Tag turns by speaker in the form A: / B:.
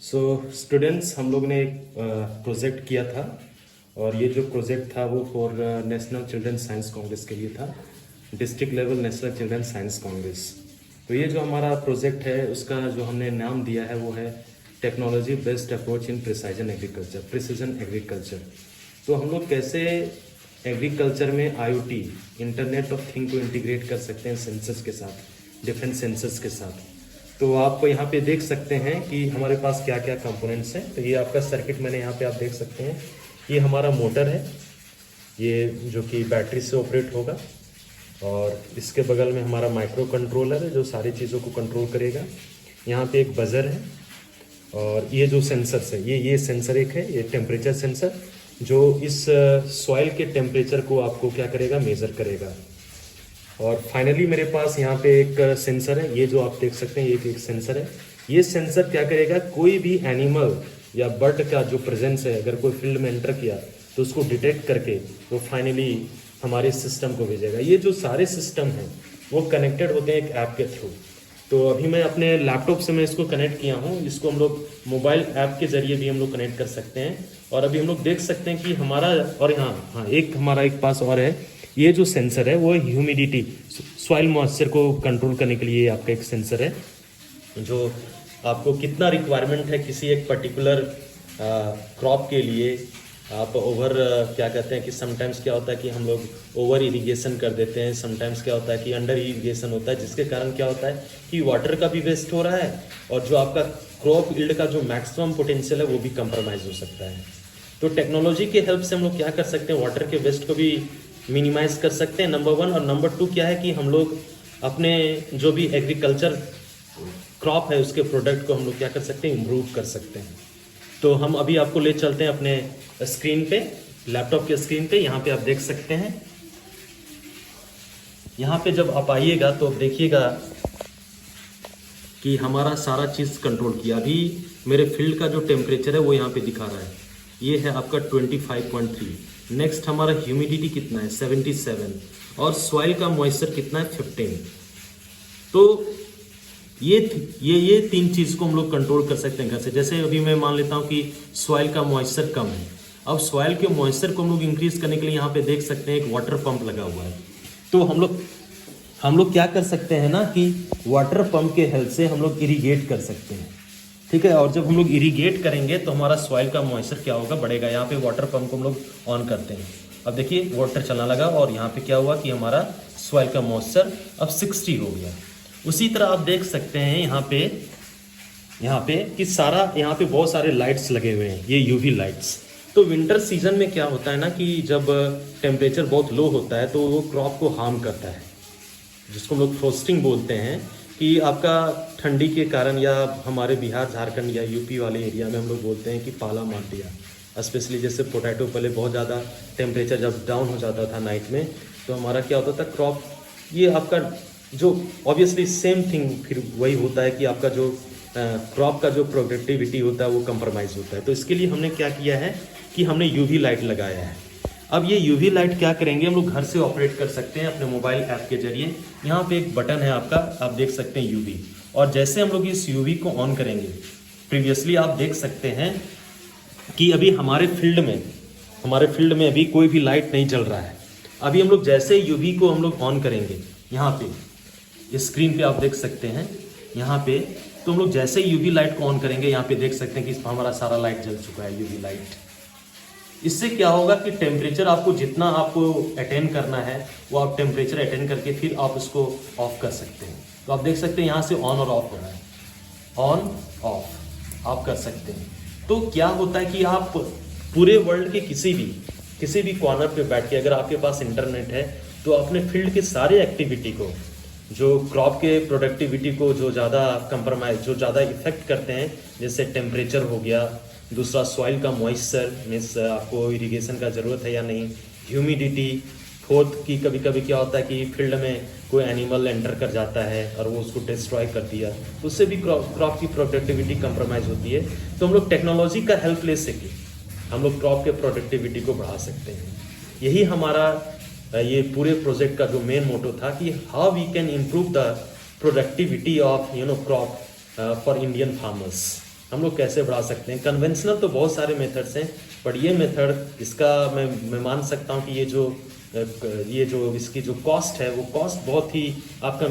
A: So students, हम लोग ने एक प्रोजेक्ट किया था और ये जो प्रोजेक्ट था वो for national children science Congress के लिए था, district level national children science Congress. तो ये जो हमारा प्रोजेक्ट है उसका जो हमने नाम दिया है वो है technology based approach in precision agriculture. तो हम लोग कैसे एग्रीकल्चर में IoT इंटरनेट ऑफ थिंग को इंटीग्रेट कर सकते हैं सेंसर्स के साथ, डिफरेंट सेंसर्स के साथ। तो आप यहाँ पे देख सकते हैं कि हमारे पास क्या क्या कंपोनेंट्स हैं। तो ये आपका सर्किट मैंने यहाँ पे आप देख सकते हैं, ये हमारा मोटर है, ये जो कि बैटरी से ऑपरेट होगा, और इसके बगल में हमारा माइक्रो कंट्रोलर है जो सारी चीज़ों को कंट्रोल करेगा। यहाँ पे एक बजर है, और ये जो सेंसर्स है, ये सेंसर एक है, ये टेम्परेचर सेंसर जो इस सॉइल के टेम्परेचर को आपको क्या करेगा, मेज़र करेगा। और फाइनली मेरे पास यहाँ पे एक सेंसर है, ये जो आप देख सकते हैं, ये एक सेंसर है। ये सेंसर क्या करेगा, कोई भी एनिमल या बर्ड का जो प्रेजेंस है, अगर कोई फील्ड में एंटर किया तो उसको डिटेक्ट करके वो फाइनली हमारे सिस्टम को भेजेगा। ये जो सारे सिस्टम हैं वो कनेक्टेड होते हैं एक ऐप के थ्रू। तो अभी मैं अपने लैपटॉप से मैं इसको कनेक्ट किया हूँ, इसको हम लोग मोबाइल ऐप के जरिए भी हम लोग कनेक्ट कर सकते हैं। और अभी हम लोग देख सकते हैं कि हमारा, और हाँ एक हमारा एक पास और है, ये जो सेंसर है वो ह्यूमिडिटी, सॉइल मॉइस्चर को कंट्रोल करने के लिए आपका एक सेंसर है, जो आपको कितना रिक्वायरमेंट है किसी एक पर्टिकुलर क्रॉप के लिए। आप क्या कहते हैं कि समटाइम्स क्या होता है कि हम लोग ओवर इरिगेशन कर देते हैं, समटाइम्स क्या होता है कि अंडर इरिगेशन होता है, जिसके कारण क्या होता है कि वाटर का भी वेस्ट हो रहा है, और जो आपका क्रॉप यील्ड का जो मैक्सिमम पोटेंशियल है वो भी कंप्रोमाइज हो सकता है। तो टेक्नोलॉजी के हेल्प से हम लोग क्या कर सकते हैं, वाटर के वेस्ट को भी मिनिमाइज कर सकते हैं, नंबर 1। और नंबर 2 क्या है कि हम लोग अपने जो भी एग्रीकल्चर क्रॉप है उसके प्रोडक्ट को हम लोग क्या कर सकते हैं, इम्प्रूव कर सकते हैं। तो हम अभी आपको ले चलते हैं अपने स्क्रीन पे, लैपटॉप के स्क्रीन पे। यहाँ पे आप देख सकते हैं, यहाँ पे जब आप आइएगा तो देखिएगा कि हमारा सारा चीज़ कंट्रोल किया। अभी मेरे फील्ड का जो टेम्परेचर है वो यहाँ पे दिखा रहा है, ये है आपका 25.3। नेक्स्ट हमारा ह्यूमिडिटी कितना है, 77, और सॉइल का मॉइस्चर कितना है, 15। तो ये तीन चीज़ को हम लोग कंट्रोल कर सकते हैं घर से। जैसे अभी मैं मान लेता हूँ कि सॉइल का मॉइस्चर कम है, अब सॉइल के मॉइस्चर को हम लोग इंक्रीज करने के लिए यहाँ पे देख सकते हैं एक वाटर पंप लगा हुआ है। तो हम लोग क्या कर सकते हैं ना कि वाटर पंप के हेल्प से हम लोग इरीगेट कर सकते हैं, ठीक है। और जब हम लोग इरीगेट करेंगे तो हमारा सॉइल का मॉइस्चर क्या होगा, बढ़ेगा। यहाँ पे वाटर पंप को हम लोग ऑन करते हैं, अब देखिए वाटर चलना लगा, और यहाँ पे क्या हुआ कि हमारा सॉइल का मॉइस्चर अब 60 हो गया। उसी तरह आप देख सकते हैं यहाँ पे कि सारा यहाँ पे बहुत सारे लाइट्स लगे हुए हैं, ये UV लाइट्स। तो विंटर सीजन में क्या होता है ना कि जब टेम्परेचर बहुत लो होता है तो वो क्रॉप को हार्म करता है, जिसको हम लोग फ्रोस्टिंग बोलते हैं, कि आपका ठंडी के कारण, या हमारे बिहार, झारखंड या यूपी वाले एरिया में हम लोग बोलते हैं कि पाला मार दिया। स्पेशली जैसे पोटैटो, पहले बहुत ज़्यादा टेम्परेचर जब डाउन हो जाता था नाइट में, तो हमारा क्या होता था, क्रॉप, ये आपका जो ऑब्वियसली सेम थिंग फिर वही होता है कि आपका जो क्रॉप का जो प्रोडक्टिविटी होता है वो कंप्रोमाइज़ होता है। तो इसके लिए हमने क्या किया है कि हमने UV लाइट लगाया है। अब ये UV लाइट क्या करेंगे, हम लोग घर से ऑपरेट कर सकते हैं अपने मोबाइल ऐप के जरिए। यहाँ पे एक बटन है आपका, आप देख सकते हैं UV, और जैसे हम लोग इस UV को ऑन करेंगे, प्रीवियसली आप देख सकते हैं कि अभी हमारे फील्ड में अभी कोई भी लाइट नहीं चल रहा है। अभी हम लोग जैसे UV को हम लोग ऑन करेंगे, यहाँ पे इस स्क्रीन पे आप देख सकते हैं, यहाँ पे तो हम लोग जैसे UV लाइट को ऑन करेंगे, यहाँ पे देख सकते हैं कि हमारा सारा लाइट जल चुका है, UV लाइट। इससे क्या होगा कि टेम्परेचर आपको जितना आपको अटेंड करना है वो आप टेम्परेचर अटेंड करके फिर आप उसको ऑफ कर सकते हैं। तो आप देख सकते हैं यहाँ से ऑन और ऑफ हो रहा है, ऑन ऑफ आप कर सकते हैं। तो क्या होता है कि आप पूरे वर्ल्ड के किसी भी कॉर्नर पे बैठ के, अगर आपके पास इंटरनेट है, तो अपने फील्ड के सारे एक्टिविटी को, जो क्रॉप के प्रोडक्टिविटी को जो ज़्यादा इफेक्ट करते हैं, जैसे टेम्परेचर हो गया, दूसरा सॉइल का मॉइस्चर, मीन्स आपको इरिगेशन का ज़रूरत है या नहीं, ह्यूमिडिटी, फोर्थ की कभी कभी क्या होता है कि फील्ड में कोई एनिमल एंटर कर जाता है और वो उसको डिस्ट्रॉय कर दिया, तो उससे भी क्रॉप की प्रोडक्टिविटी कंप्रोमाइज़ होती है। तो हम लोग टेक्नोलॉजी का हेल्प ले सके, हम लोग क्रॉप के प्रोडक्टिविटी को बढ़ा सकते हैं। यही हमारा ये पूरे प्रोजेक्ट का जो मेन मोटो था कि how we can improve the productivity of crop for Indian farmers. हम लोग कैसे बढ़ा सकते हैं। कन्वेंशनल तो बहुत सारे मेथड्स हैं, बट ये मेथड इसका मैं मान सकता हूँ कि ये जो इसकी जो कॉस्ट है वो कॉस्ट बहुत ही आपका